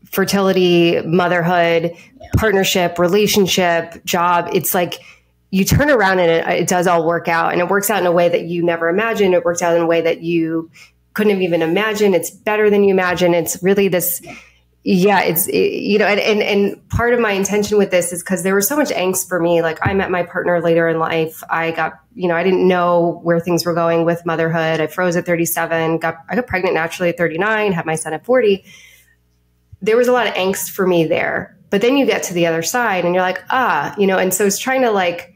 fertility, motherhood, partnership, relationship, job, it's like you turn around and it does all work out, and it works out in a way that you never imagined. It works out in a way that you couldn't have even imagined. It's better than you imagine. It's really this, you know, and part of my intention with this is because there was so much angst for me. Like I met my partner later in life. I got, you know, I didn't know where things were going with motherhood. I froze at 37, I got pregnant naturally at 39, had my son at 40. There was a lot of angst for me there. But then you get to the other side and you're like, you know, and so it's trying to like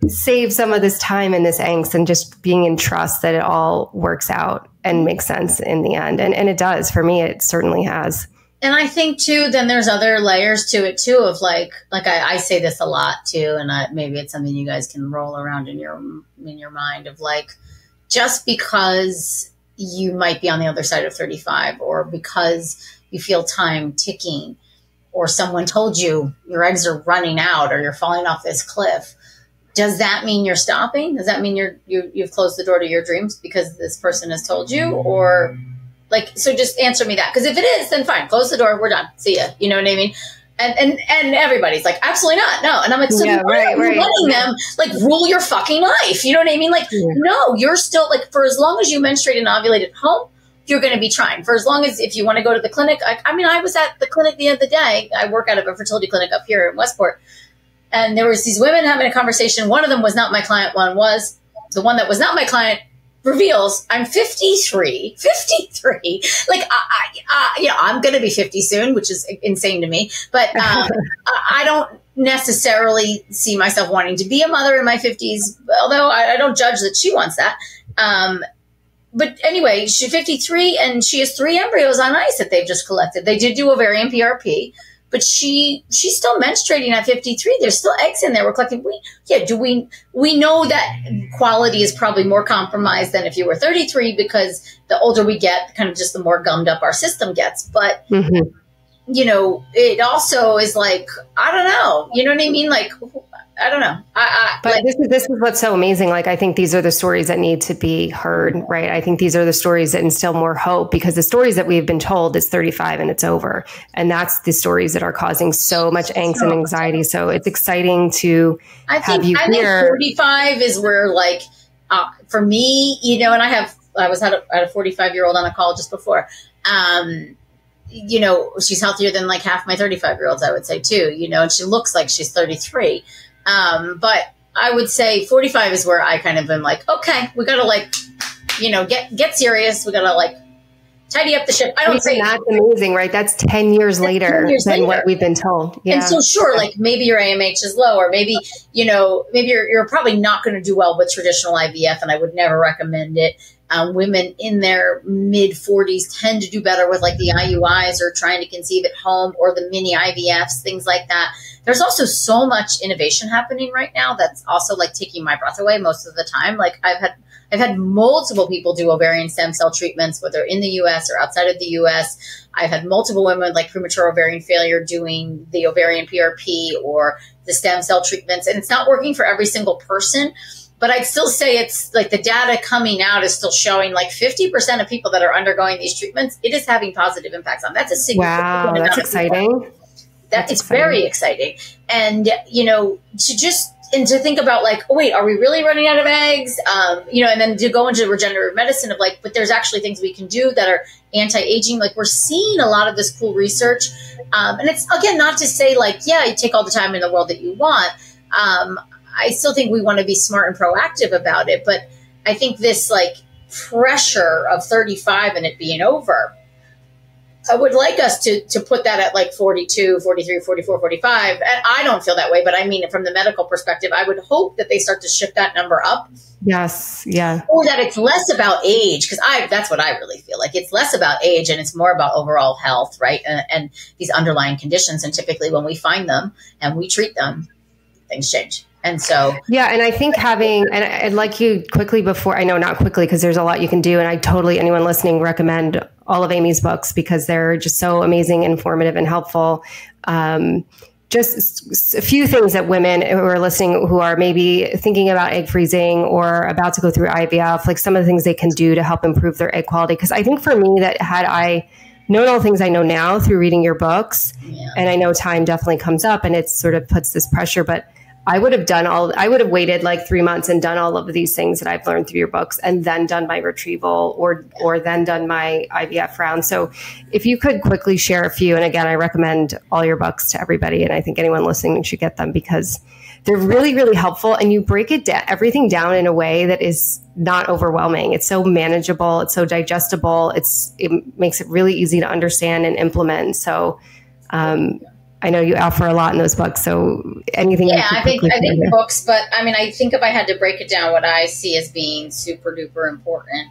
save some of this time and this angst and just being in trust that it all works out and makes sense in the end. And it does. For me, it certainly has. And I think too, then there's other layers to it too, of like I say this a lot too, and maybe it's something you guys can roll around in your mind of like, just because you might be on the other side of 35, or because you feel time ticking, or someone told you your eggs are running out or you're falling off this cliff, does that mean you're stopping? Does that mean you've closed the door to your dreams because this person has told you? Or like, so just answer me that. Because if it is, then fine, close the door, we're done. See ya. You know what I mean? And everybody's like, absolutely not. No. And I'm like, so right. Letting them like rule your fucking life. You know what I mean? Like, no, you're still like, for as long as you menstruate and ovulate at home, you're going to be trying. For as long as, if you want to go to the clinic, I mean, I was at the clinic the other day. I work out of a fertility clinic up here in Westport. And there was these women having a conversation. One of them was not my client. One was. The one that was not my client reveals I'm 53. Like, you know, I'm going to be 50 soon, which is insane to me. But I don't necessarily see myself wanting to be a mother in my 50s, although I don't judge that she wants that. But anyway, she's 53 and she has 3 embryos on ice that they've just collected. They did do ovarian PRP, but she's still menstruating at 53. There's still eggs in there. We're collecting. We know that quality is probably more compromised than if you were 33, because the older we get, kind of just the more gummed up our system gets. But, you know, it also is like, I don't know. You know what I mean? Like, I don't know. But like, this is what's so amazing. Like, I think these are the stories that need to be heard, right? I think these are the stories that instill more hope, because the stories that we've been told is 35 and it's over. And that's the stories that are causing so much angst and anxiety. So it's exciting to have you here. 45 is where, like, for me, you know, and I was had a 45-year-old on a call just before. You know, she's healthier than like half my 35-year-olds, I would say too, you know, and she looks like she's 33. But I would say 45 is where I kind of am like, okay, we got to like, you know, get serious. We got to like tidy up the ship. I don't say that's amazing, right? That's 10 years later than what we've been told. Yeah. And so sure, like maybe your AMH is low, or maybe, you know, maybe you're probably not going to do well with traditional IVF, and I would never recommend it. Women in their mid 40s tend to do better with like the IUIs or trying to conceive at home or the mini IVFs, things like that. There's also so much innovation happening right now that's also like taking my breath away most of the time. Like I've had multiple people do ovarian stem cell treatments, whether in the US or outside of the US. I've had multiple women with like premature ovarian failure doing the ovarian PRP or the stem cell treatments, and it's not working for every single person. But I'd still say it's like the data coming out is still showing like 50% of people that are undergoing these treatments, it is having positive impacts on. That's a significant wow, that's exciting. It's very exciting. And, you know, to think about like, oh, wait, are we really running out of eggs? You know, and then to go into regenerative medicine of like, but there's actually things we can do that are anti-aging. Like we're seeing a lot of this cool research. And it's, again, not to say like, yeah, you take all the time in the world that you want. I still think we want to be smart and proactive about it. But I think this like pressure of 35 and it being over, I would like us to put that at like 42, 43, 44, 45. And I don't feel that way, but I mean, from the medical perspective, I would hope that they start to shift that number up. Yes. Yeah. Or that it's less about age, because that's what I really feel like. It's less about age and it's more about overall health, right? And these underlying conditions. And typically when we find them and we treat them, things change. And so, yeah. And I think and I'd like you quickly before, I know not quickly, because there's a lot you can do. And I totally, anyone listening, recommend all of Aimee's books because they're just so amazing, informative, and helpful. Just a few things that women who are listening, who are maybe thinking about egg freezing or about to go through IVF, like some of the things they can do to help improve their egg quality. Because I think for me, that had I known all the things I know now through reading your books, and I know time definitely comes up and it sort of puts this pressure, but I would have waited like 3 months and done all of these things that I've learned through your books and then done my retrieval or then done my IVF round. So if you could quickly share a few, and again, I recommend all your books to everybody. And I think anyone listening should get them because they're really, really helpful. And you break everything down in a way that is not overwhelming. It's so manageable. It's so digestible. It makes it really easy to understand and implement. So, I know you offer a lot in those books. So anything? Yeah, I think books, but I mean, I think if I had to break it down, what I see as being super duper important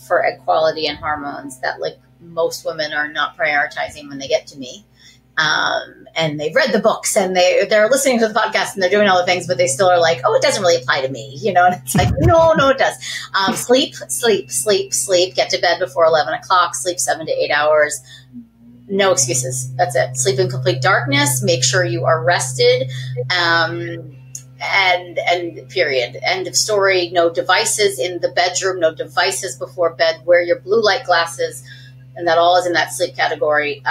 for egg quality and hormones that like most women are not prioritizing when they get to me. And they've read the books and they're listening to the podcast and they're doing all the things, but they still are like, oh, it doesn't really apply to me, you know? And it's like, no, it does. Sleep, get to bed before 11 o'clock, sleep 7 to 8 hours. No excuses. That's it. Sleep in complete darkness. Make sure you are rested. And period. End of story. No devices in the bedroom. No devices before bed. Wear your blue light glasses. And that all is in that sleep category.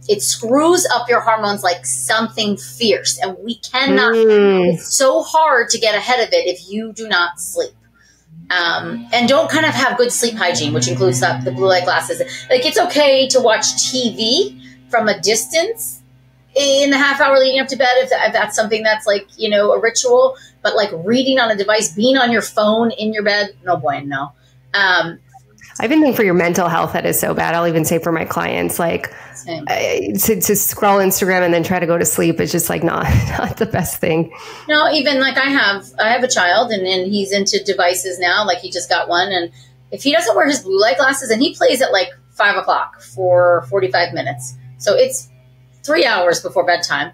It screws up your hormones like something fierce. And we cannot. It's so hard to get ahead of it if you do not sleep. And don't kind of have good sleep hygiene, which includes the blue light glasses. Like it's okay to watch TV from a distance in the half hour leading up to bed if that's something that's like, you know, a ritual. But like reading on a device, being on your phone in your bed, no bueno. I even think for your mental health, that is so bad. I'll even say for my clients, like to scroll Instagram and then try to go to sleep is just like not the best thing. No, even like I have a child and he's into devices now. Like he just got one. And if he doesn't wear his blue light glasses, and he plays at like 5 o'clock for 45 minutes. So it's 3 hours before bedtime.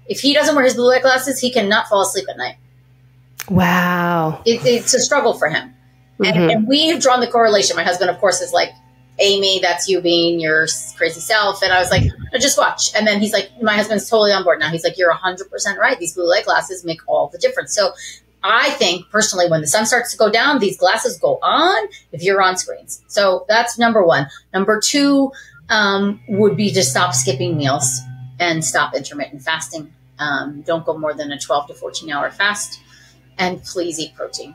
If he doesn't wear his blue light glasses, he cannot fall asleep at night. Wow. It's a struggle for him. And we have drawn the correlation. My husband, of course, is like, Aimee, that's you being your crazy self. And I was like, no, just watch. And then he's like, my husband's totally on board now. He's like, you're 100% right. These blue light glasses make all the difference. So I think personally, when the sun starts to go down, these glasses go on if you're on screens. So that's number one. Number two would be to stop skipping meals and stop intermittent fasting. Don't go more than a 12 to 14 hour fast. And please eat protein.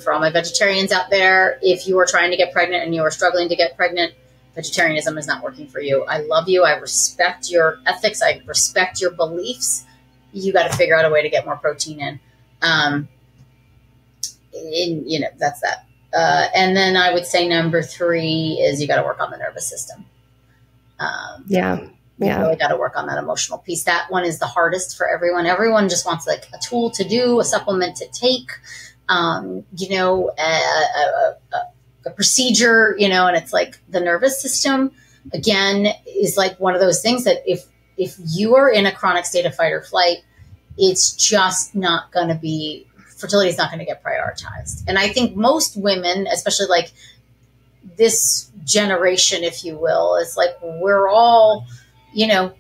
For all my vegetarians out there, if you are trying to get pregnant and you are struggling to get pregnant, vegetarianism is not working for you. I love you. I respect your ethics. I respect your beliefs. You got to figure out a way to get more protein in. You know, that's that. And then I would say number 3 is you got to work on the nervous system. You really got to work on that emotional piece. That one is the hardest for everyone. Everyone just wants like a tool to do, a supplement to take, you know, a procedure, you know, and it's like the nervous system, again, is like one of those things that if you are in a chronic state of fight or flight, it's just not going to be, fertility is not going to get prioritized. And I think most women, especially like this generation, if you will, it's like we're all, you know,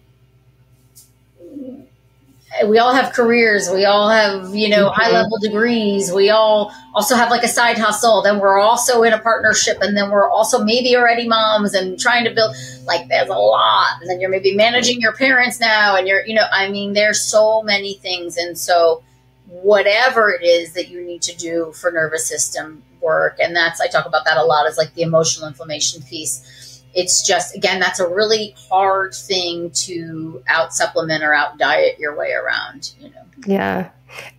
we all have careers. We all have, you know, high level degrees. We all also have like a side hustle. Then we're also in a partnership. And then we're also maybe already moms and trying to build, like, there's a lot. And then you're maybe managing your parents now. And you're, you know, I mean, there's so many things. And so whatever it is that you need to do for nervous system work, and that's, I talk about that a lot, is like the emotional inflammation piece. It's just, again, that's a really hard thing to out supplement or out diet your way around, you know? Yeah.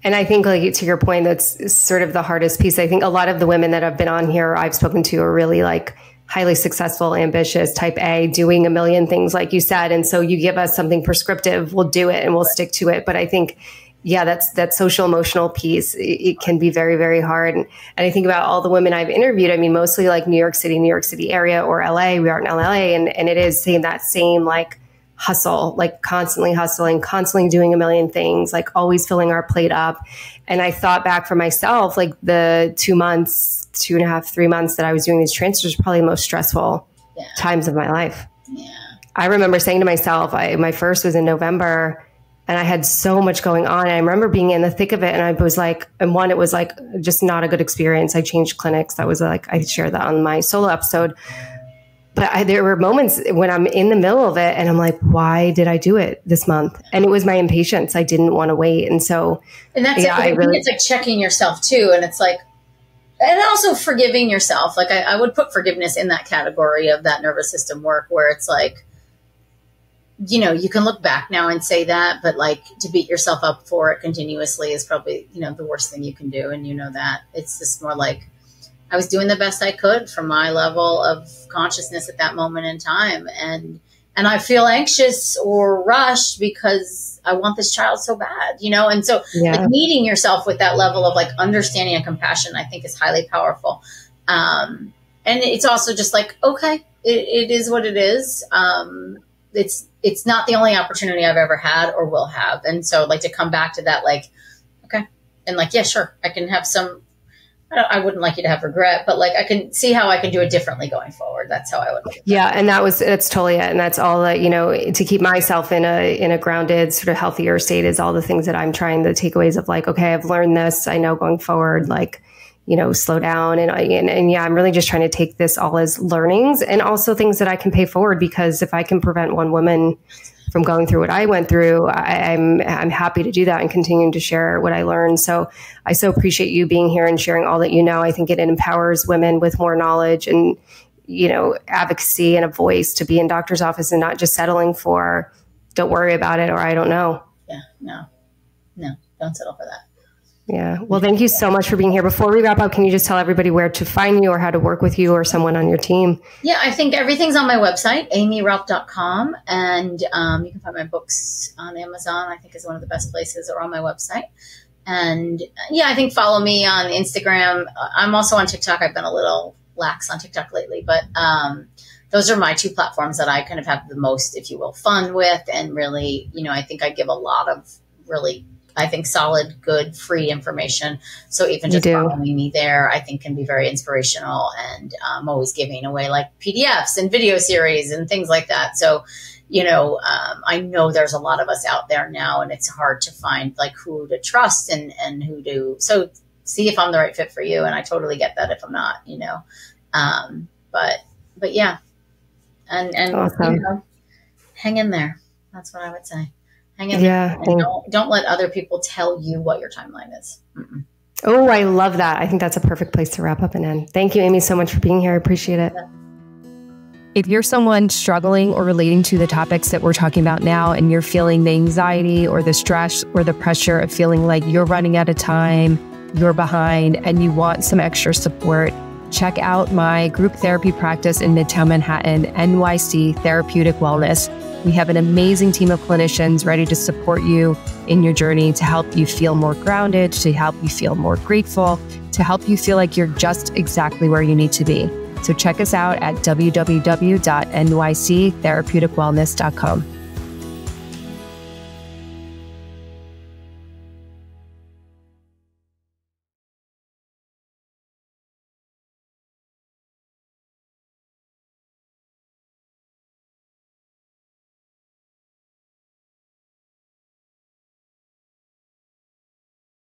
And I think, like, to your point, that's sort of the hardest piece. I think a lot of the women that have been on here I've spoken to are really like highly successful, ambitious, type A, doing a million things, like you said. And so you give us something prescriptive, we'll do it and we'll stick to it. But I think, yeah, that social emotional piece, it can be very, very hard. And I think about all the women I've interviewed, I mean, mostly like New York City area or LA. We are in LA, and it is that same like hustle, like constantly hustling, constantly doing a million things, like always filling our plate up. And I thought back for myself, like the 2 months, 2.5, 3 months that I was doing these transfers, probably the most stressful times of my life. Yeah. I remember saying to myself, my first was in November, and I had so much going on. And I remember being in the thick of it. And I was like, and one, it was like just not a good experience. I changed clinics. That was like, I shared that on my solo episode. But there were moments when I'm in the middle of it and I'm like, why did I do it this month? And it was my impatience. I didn't want to wait. And so, and that's it. I think it's like checking yourself too. And it's like, and also forgiving yourself. Like I would put forgiveness in that category of that nervous system work, where it's like, you know, you can look back now and say that, but like to beat yourself up for it continuously is probably, you know, the worst thing you can do. And you know that. It's just more like, I was doing the best I could for my level of consciousness at that moment in time. And I feel anxious or rushed because I want this child so bad, you know? And so like meeting yourself with that level of like understanding and compassion, I think is highly powerful. And it's also just like, okay, it is what it is. It's not the only opportunity I've ever had or will have. And so like to come back to that, like, okay. And like, yeah, sure. I can have some, I wouldn't like you to have regret, but like, I can see how I can do it differently going forward. That's how I would look at that. Yeah. And that's totally it. And that's all that, you know, to keep myself in a grounded sort of healthier state is all the things that I'm trying, the takeaways of like, okay, I've learned this. I know going forward, like, you know, slow down. And yeah, I'm really just trying to take this all as learnings and also things that I can pay forward, because if I can prevent one woman from going through what I went through, I'm happy to do that and continuing to share what I learned. So I so appreciate you being here and sharing all that you know. I think it empowers women with more knowledge and, you know, advocacy and a voice to be in doctor's office and not just settling for, don't worry about it, or I don't know. Yeah, no, don't settle for that. Yeah. Well, thank you so much for being here. Before we wrap up, can you just tell everybody where to find you or how to work with you or someone on your team? Yeah, I think everything's on my website, aimeeraupp.com. And you can find my books on Amazon, I think is one of the best places, or on my website. And yeah, I think follow me on Instagram. I'm also on TikTok. I've been a little lax on TikTok lately, but those are my 2 platforms that I kind of have the most, if you will, fun with. And really, you know, I think I give a lot of really, I think, solid, good, free information. So even just following me there, I think can be very inspirational. And I'm always giving away like PDFs and video series and things like that. So, you know, I know there's a lot of us out there now, and it's hard to find like who to trust and who to, so see if I'm the right fit for you. And I totally get that if I'm not, you know, but yeah. And awesome. You know, hang in there. That's what I would say. Hang in there. And don't let other people tell you what your timeline is. Mm-mm. Oh, I love that. I think that's a perfect place to wrap up and end. Thank you, Aimee, so much for being here. I appreciate it. If you're someone struggling or relating to the topics that we're talking about now, and you're feeling the anxiety or the stress or the pressure of feeling like you're running out of time, you're behind, and you want some extra support, check out my group therapy practice in Midtown Manhattan, NYC Therapeutic Wellness. We have an amazing team of clinicians ready to support you in your journey, to help you feel more grounded, to help you feel more grateful, to help you feel like you're just exactly where you need to be. So check us out at www.nyctherapeuticwellness.com.